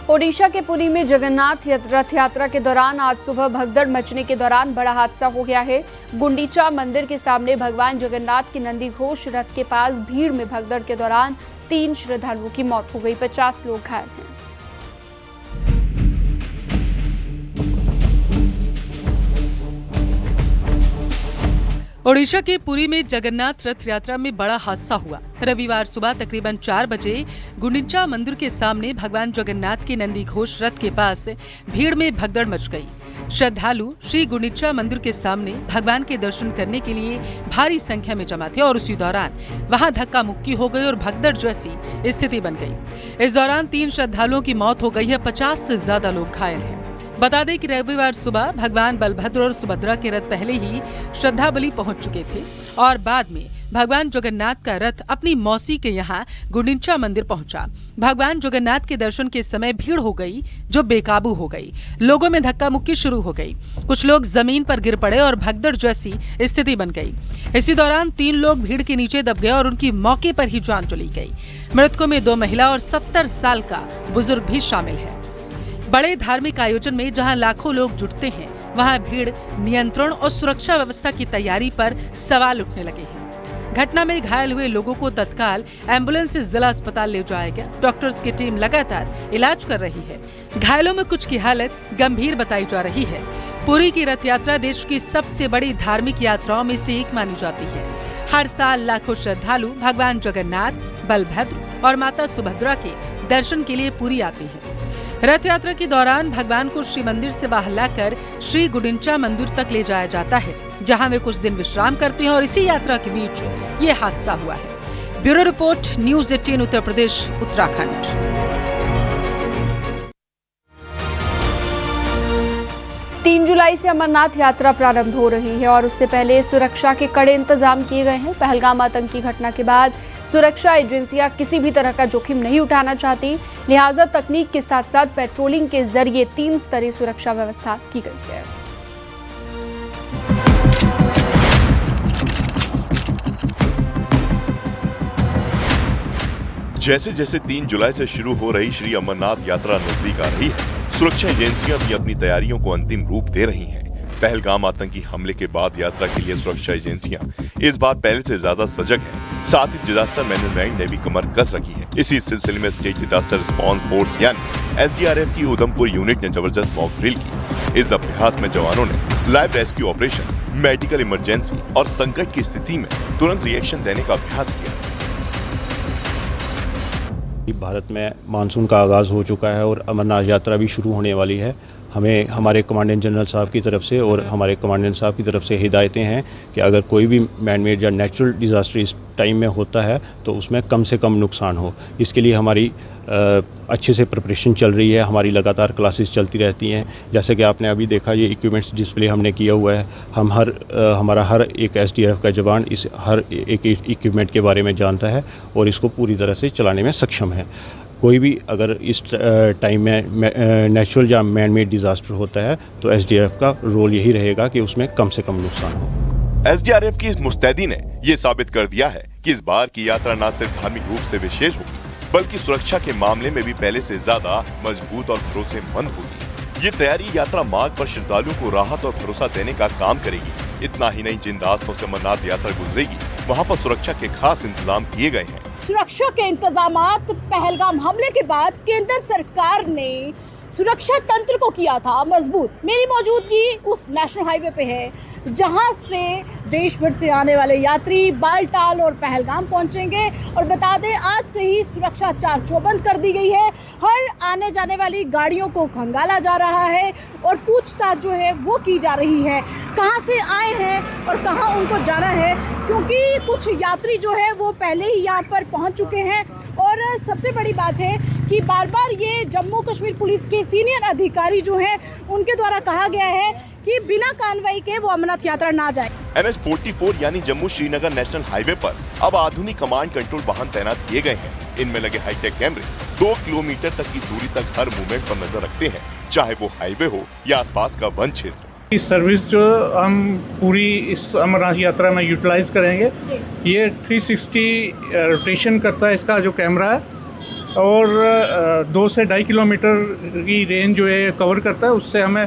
ओडिशा के पुरी में जगन्नाथ रथ यात्रा के दौरान आज सुबह भगदड़ मचने के दौरान बड़ा हादसा हो गया है। गुंडीचा मंदिर के सामने भगवान जगन्नाथ के नंदी घोष रथ के पास भीड़ में भगदड़ के दौरान 3 श्रद्धालुओं की मौत हो गई, 50 लोग घायल हैं। ओडिशा के पुरी में जगन्नाथ रथ यात्रा में बड़ा हादसा हुआ। रविवार सुबह तकरीबन 4 बजे गुंडीचा मंदिर के सामने भगवान जगन्नाथ के नंदी घोष रथ के पास भीड़ में भगदड़ मच गई। श्रद्धालु श्री गुंडीचा मंदिर के सामने भगवान के दर्शन करने के लिए भारी संख्या में जमा थे और उसी दौरान वहां धक्का मुक्की हो गई और भगदड़ जैसी स्थिति बन गई। इस दौरान 3 श्रद्धालुओं की मौत हो गई है, 50 से ज्यादा लोग घायल हैं। बता दें कि रविवार सुबह भगवान बलभद्र और सुभद्रा के रथ पहले ही श्रद्धाबली पहुंच चुके थे और बाद में भगवान जगन्नाथ का रथ अपनी मौसी के यहाँ गुंडीचा मंदिर पहुंचा। भगवान जगन्नाथ के दर्शन के समय भीड़ हो गई जो बेकाबू हो गई। लोगों में धक्का मुक्की शुरू हो गई, कुछ लोग जमीन पर गिर पड़े और भगदड़ जैसी स्थिति बन गई। इसी दौरान 3 लोग भीड़ के नीचे दब गए और उनकी मौके पर ही जान चली गई। मृतकों में 2 महिला और 70 साल का बुजुर्ग भी शामिल है। बड़े धार्मिक आयोजन में जहां लाखों लोग जुटते हैं, वहां भीड़ नियंत्रण और सुरक्षा व्यवस्था की तैयारी पर सवाल उठने लगे हैं। घटना में घायल हुए लोगों को तत्काल एम्बुलेंस से जिला अस्पताल ले जाया गया। डॉक्टर्स की टीम लगातार इलाज कर रही है। घायलों में कुछ की हालत गंभीर बताई जा रही है। पुरी की रथ यात्रा देश की सबसे बड़ी धार्मिक यात्राओं में से एक मानी जाती है। हर साल लाखों श्रद्धालु भगवान जगन्नाथ, बलभद्र और माता सुभद्रा के दर्शन के लिए पुरी आते हैं। रथ यात्रा के दौरान भगवान को श्री मंदिर से बाहर लाकर श्री गुंडीचा मंदिर तक ले जाया जाता है, जहां वे कुछ दिन विश्राम करते हैं और इसी यात्रा के बीच ये हादसा हुआ है। Bureau report, news 18 Uttar Pradesh, Uttarakhand. 3 जुलाई से अमरनाथ यात्रा प्रारंभ हो रही है और उससे पहले सुरक्षा के कड़े इंतजाम किए गए हैं। पहलगाम आतंकी घटना के बाद सुरक्षा एजेंसियां किसी भी तरह का जोखिम नहीं उठाना चाहती, लिहाजा तकनीक के साथ साथ पेट्रोलिंग के जरिए 3 स्तरीय सुरक्षा व्यवस्था की गई है। जैसे जैसे 3 जुलाई से शुरू हो रही श्री अमरनाथ यात्रा नजदीक आ रही है, सुरक्षा एजेंसियां भी अपनी तैयारियों को अंतिम रूप दे रही हैं। पहलगाम आतंकी हमले के बाद यात्रा के लिए सुरक्षा एजेंसियां इस बार पहले से ज्यादा सजग हैं। साथ ही डिजास्टर मैनेजमेंट ने भी कमर कस रखी है। इसी सिलसिले में स्टेट डिजास्टर रिस्पांस फोर्स यानी SDRF की उधमपुर यूनिट ने जबरदस्त मॉक ड्रिल की। इस अभ्यास में जवानों ने live rescue operation, medical emergency और संकट की स्थिति में तुरंत रिएक्शन देने का अभ्यास किया। भारत में मानसून का आगाज़ हो चुका है और अमरनाथ यात्रा भी शुरू होने वाली है। हमें हमारे कमांडेंट जनरल साहब की तरफ से और हमारे कमांडेंट साहब की तरफ से हिदायतें हैं कि अगर कोई भी मैन मेड या नेचुरल डिज़ास्टर इस टाइम में होता है तो उसमें कम से कम नुकसान हो। इसके लिए हमारी अच्छे से प्रिपरेशन चल रही है। हमारी लगातार क्लासेस चलती रहती हैं। जैसे कि आपने अभी देखा, ये इक्विपमेंट्स डिस्प्ले हमने किया हुआ है। हम हमारा हर एक SDRF का जवान इस हर एक इक्विपमेंट के बारे में जानता है और इसको पूरी तरह से चलाने में सक्षम है। कोई भी अगर इस टाइम में नेचुरल या मैन मेड डिज़ास्टर होता है तो SDRF का रोल यही रहेगा कि उसमें कम से कम नुकसान हो। SDRF की इस मुस्तैदी ने ये साबित कर दिया है कि इस बार की यात्रा न सिर्फ धार्मिक रूप से विशेष होगी, बल्कि सुरक्षा के मामले में भी पहले से ज्यादा मजबूत और भरोसेमंद होगी। ये तैयारी यात्रा मार्ग पर श्रद्धालुओं को राहत और भरोसा देने का काम करेगी। इतना ही नहीं, जिन रास्तों से अमरनाथ यात्रा गुजरेगी वहाँ पर सुरक्षा के खास इंतजाम किए गए हैं। सुरक्षा के इंतजामात पहलगाम हमले के बाद केंद्र सरकार ने सुरक्षा तंत्र को किया था मजबूत। मेरी मौजूदगी उस नेशनल हाईवे पे है जहां से देश भर से आने वाले यात्री बालटाल और पहलगाम पहुंचेंगे। और बता दें, आज से ही सुरक्षा चार चौबंद कर दी गई है। हर आने जाने वाली गाड़ियों को खंगाला जा रहा है और पूछताछ जो है वो की जा रही है, कहां से आए हैं और कहां उनको जाना है, क्योंकि कुछ यात्री जो है वो पहले ही यहाँ पर पहुँच चुके हैं। और सबसे बड़ी बात है कि बार बार ये जम्मू कश्मीर पुलिस के सीनियर अधिकारी जो हैं उनके द्वारा कहा गया है कि बिना कार्रवाई के वो अमरनाथ यात्रा ना जाए। NH 44 यानी जम्मू श्रीनगर नेशनल हाईवे पर अब आधुनिक कमांड कंट्रोल वाहन तैनात किए गए हैं। इनमें लगे हाईटेक कैमरे 2 किलोमीटर तक की दूरी तक हर मूवमेंट पर नजर रखते हैं, चाहे वो हाईवे हो या आसपास का वन क्षेत्र। इस सर्विस जो हम पूरी इस अमरनाथ यात्रा में यूटिलाइज करेंगे, ये 360 रोटेशन करता है। इसका जो कैमरा है और 2 से 2.5 किलोमीटर की रेंज जो है कवर करता है। उससे हमें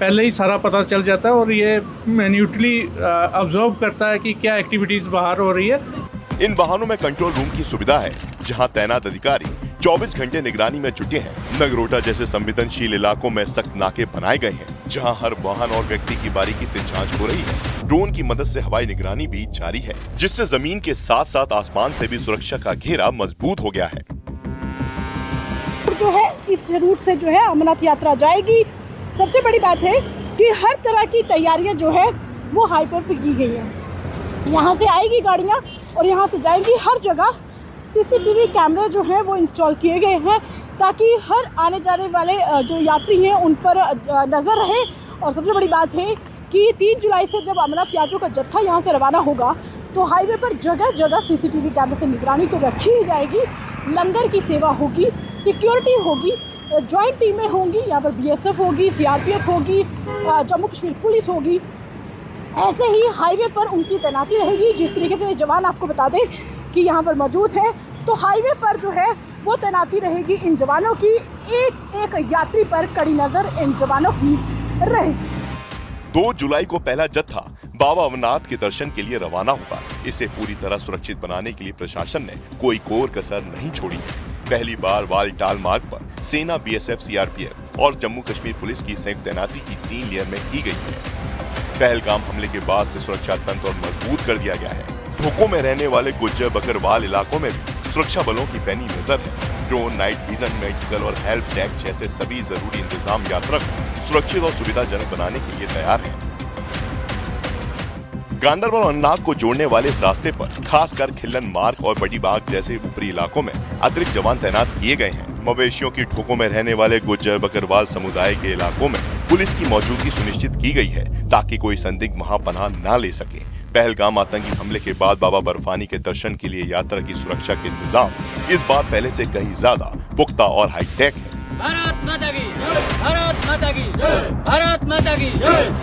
पहले ही सारा पता चल जाता है और ये मिन्यूटली ऑब्जर्व करता है कि क्या एक्टिविटीज़ बाहर हो रही है। इन वाहनों में कंट्रोल रूम की सुविधा है, जहां तैनात अधिकारी 24 घंटे निगरानी में जुटे हैं। नगरोटा जैसे संवेदनशील इलाकों में सख्त नाके बनाए गए हैं, जहां हर वाहन और व्यक्ति की बारीकी से जांच हो रही है। ड्रोन की मदद से हवाई निगरानी भी जारी है, जिससे जमीन के साथ साथ आसमान से भी सुरक्षा का घेरा मजबूत हो गया है। जो है इस रूट से जो है अमरनाथ यात्रा जाएगी। सबसे बड़ी बात है कि हर तरह की तैयारियां जो है वो हाईवे पे की गई है। यहाँ से आएगी गाड़ियाँ और यहाँ से जाएंगी। हर जगह सीसीटीवी कैमरे जो हैं वो इंस्टॉल किए गए हैं, ताकि हर आने जाने वाले जो यात्री हैं उन पर नज़र रहे। और सबसे बड़ी बात है कि 3 जुलाई से जब अमरनाथ यात्रियों का जत्था यहाँ से रवाना होगा, तो हाईवे पर जगह जगह सीसीटीवी कैमरे से निगरानी तो रखी ही जाएगी। लंगर की सेवा होगी, सिक्योरिटी होगी, जॉइंट टीमें होंगी, यहाँ पर BSF होगी, CRPF होगी, जम्मू कश्मीर पुलिस होगी। ऐसे ही हाईवे पर उनकी तैनाती रहेगी। जिस तरीके से जवान आपको बता दें कि यहाँ पर मौजूद है, तो हाईवे पर जो है वो तैनाती रहेगी इन जवानों की। एक एक यात्री पर कड़ी नजर इन जवानों की रहेगी। 2 जुलाई को पहला जत्था बाबा अमरनाथ के दर्शन के लिए रवाना होगा। इसे पूरी तरह सुरक्षित बनाने के लिए प्रशासन ने कोई कोर कसर नहीं छोड़ी है। पहली बार वालटाल मार्ग पर सेना, BSF, CRPF और जम्मू कश्मीर पुलिस की संयुक्त तैनाती की 3 लेयर में की गई है। पहलगाम हमले के बाद से सुरक्षा तंत्र और मजबूत कर दिया गया है। ढोकों में रहने वाले गुज्जर बकरवाल इलाकों में भी सुरक्षा बलों की पैनी नजर है। ड्रोन, नाइट विजन, मेडिकल और हेल्प डेस्क जैसे सभी जरूरी इंतजाम यात्रा को सुरक्षित और सुविधाजनक बनाने के लिए तैयार है। गांदरबल और अनंतनाग को जोड़ने वाले इस रास्ते पर खासकर खिल्लन मार्ग और बड़ी बाग जैसे ऊपरी इलाकों में अतिरिक्त जवान तैनात किए गए हैं। मवेशियों की ढोकों में रहने वाले गुज्जर बकरवाल समुदाय के इलाकों में पुलिस की मौजूदगी सुनिश्चित की गई है, ताकि कोई संदिग्ध वहां पनाह न ले सके। पहलगाम आतंकी हमले के बाद बाबा बर्फानी के दर्शन के लिए यात्रा की सुरक्षा के इंतजाम इस बार पहले से कहीं ज्यादा पुख्ता और हाईटेक है। भारत माता की जय, भारत माता की जय, भारत माता की जय।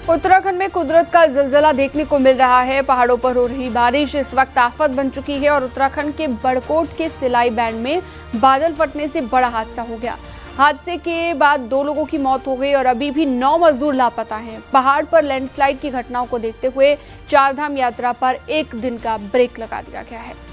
उत्तराखंड में कुदरत का ज़िलज़ला देखने को मिल रहा है। पहाड़ों पर हो रही बारिश इस वक्त आफत बन चुकी है और उत्तराखंड के बड़कोट के सिलाई बैंड में बादल फटने से बड़ा हादसा हो गया। हादसे के बाद 2 लोगों की मौत हो गई और अभी भी 9 मजदूर लापता हैं। पहाड़ पर लैंडस्लाइड की घटनाओं को देखते हुए चारधाम यात्रा पर 1 दिन का ब्रेक लगा दिया गया है।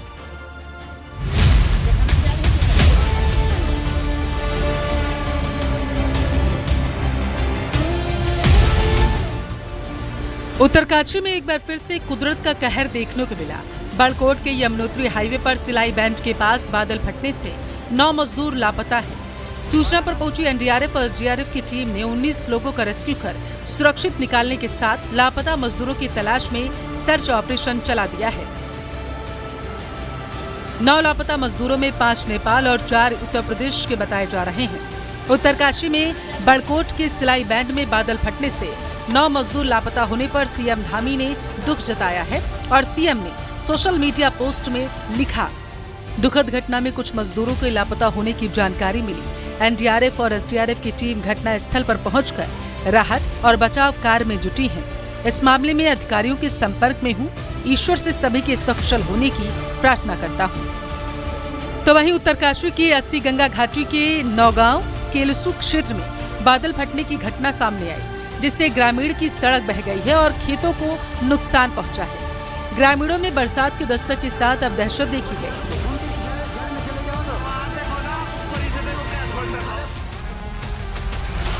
उत्तरकाशी में एक बार फिर से कुदरत का कहर देखने को मिला। बड़कोट के यमुनोत्री हाईवे पर सिलाई बैंड के पास बादल फटने से 9 मजदूर लापता हैं। सूचना पर पहुंची NDRF और GRF की टीम ने 19 लोगों का रेस्क्यू कर सुरक्षित निकालने के साथ लापता मजदूरों की तलाश में सर्च ऑपरेशन चला दिया है। 9 लापता मजदूरों में 5 नेपाल और 4 उत्तर प्रदेश के बताए जा रहे हैं। उत्तरकाशी में बड़कोट के सिलाई बैंड में बादल फटने से 9 मजदूर लापता होने पर CM धामी ने दुख जताया है और CM ने सोशल मीडिया पोस्ट में लिखा, दुखद घटना में कुछ मजदूरों के लापता होने की जानकारी मिली। NDRF और SDRF की टीम घटना स्थल पर पहुंचकर राहत और बचाव कार्य में जुटी है। इस मामले में अधिकारियों के संपर्क में हूं। ईश्वर से सभी के सकुशल होने की प्रार्थना करता हूं। तो वहीं उत्तरकाशी के 80 गंगा घाटी के नौगांव केलसू क्षेत्र में बादल फटने की घटना सामने आई, जिससे ग्रामीण की सड़क बह गई है और खेतों को नुकसान पहुंचा है। ग्रामीणों में बरसात की दस्तक के साथ अब दहशत देखी गई।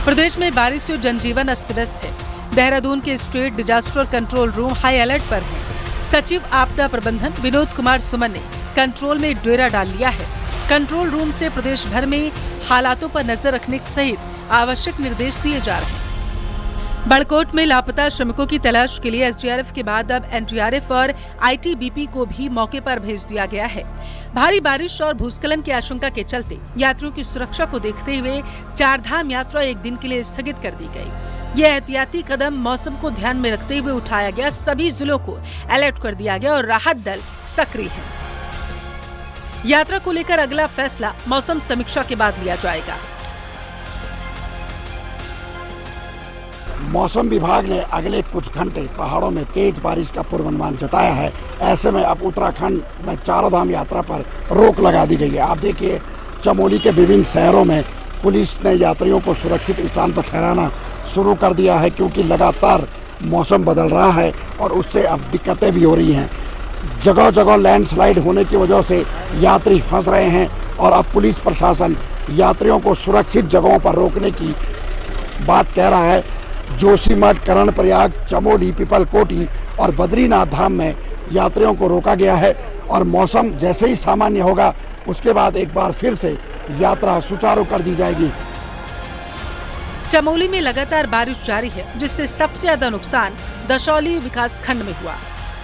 प्रदेश में बारिश से जनजीवन अस्त व्यस्त है। देहरादून के state disaster control room high alert पर है। सचिव आपदा प्रबंधन विनोद कुमार सुमन ने कंट्रोल में डेरा डाल लिया है। कंट्रोल रूम से प्रदेश भर में हालातों पर नजर रखने सहित आवश्यक निर्देश दिए जा रहे हैं। बड़कोट में लापता श्रमिकों की तलाश के लिए SDRF के बाद अब NDRF और ITBP को भी मौके पर भेज दिया गया है। भारी बारिश और भूस्खलन की आशंका के चलते यात्रियों की सुरक्षा को देखते हुए चारधाम यात्रा 1 दिन के लिए स्थगित कर दी गई। यह एहतियाती कदम मौसम को ध्यान में रखते हुए उठाया गया। सभी जिलों को अलर्ट कर दिया गया और राहत दल सक्रिय है। यात्रा को लेकर अगला फैसला मौसम समीक्षा के बाद लिया जाएगा। मौसम विभाग ने अगले कुछ घंटे पहाड़ों में तेज बारिश का पूर्वानुमान जताया है। ऐसे में अब उत्तराखंड में चारों धाम यात्रा पर रोक लगा दी गई है। आप देखिए, चमोली के विभिन्न शहरों में पुलिस ने यात्रियों को सुरक्षित स्थान पर ठहराना शुरू कर दिया है, क्योंकि लगातार मौसम बदल रहा है और उससे अब दिक्कतें भी हो रही हैं। जगह जगह लैंडस्लाइड होने की वजह से यात्री फंस रहे हैं और अब पुलिस प्रशासन यात्रियों को सुरक्षित जगहों पर रोकने की बात कह रहा है। जोशीमठ, कर्णप्रयाग, चमोली, पीपलकोटी और बद्रीनाथ धाम में यात्रियों को रोका गया है और मौसम जैसे ही सामान्य होगा उसके बाद एक बार फिर से यात्रा सुचारू कर दी जाएगी। चमोली में लगातार बारिश जारी है, जिससे सबसे ज्यादा नुकसान दशौली विकास खंड में हुआ।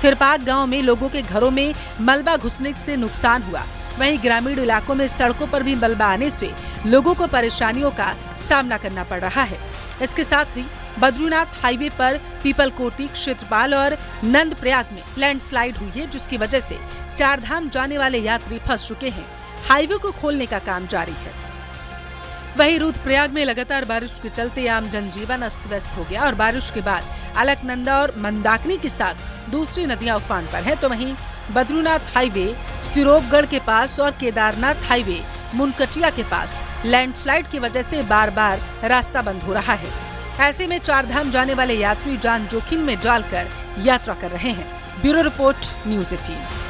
थिरपाक गांव में लोगों के घरों में मलबा घुसने से नुकसान हुआ। वहीं ग्रामीण इलाकों में सड़कों पर भी मलबा आने से लोगों को परेशानियों का सामना करना पड़ रहा है। इसके साथ ही बद्रीनाथ हाईवे पर पीपलकोटी, क्षेत्रपाल और नंदप्रयाग में लैंडस्लाइड हुई है, जिसकी वजह से चार धाम जाने वाले यात्री फंस चुके हैं। हाईवे को खोलने का काम जारी है। वहीं रुद्रप्रयाग में लगातार बारिश के चलते आम जनजीवन अस्त व्यस्त हो गया और बारिश के बाद अलकनंदा और मंदाकिनी के साथ दूसरी नदियां उफान पर है। तो वहीं बद्रीनाथ हाईवे सिरोपगढ़ के पास और केदारनाथ हाईवे मुनकचिया के पास लैंडस्लाइड की वजह से बार बार रास्ता बंद हो रहा है। ऐसे में चार धाम जाने वाले यात्री जान जोखिम में डालकर यात्रा कर रहे हैं। Bureau report, news 18।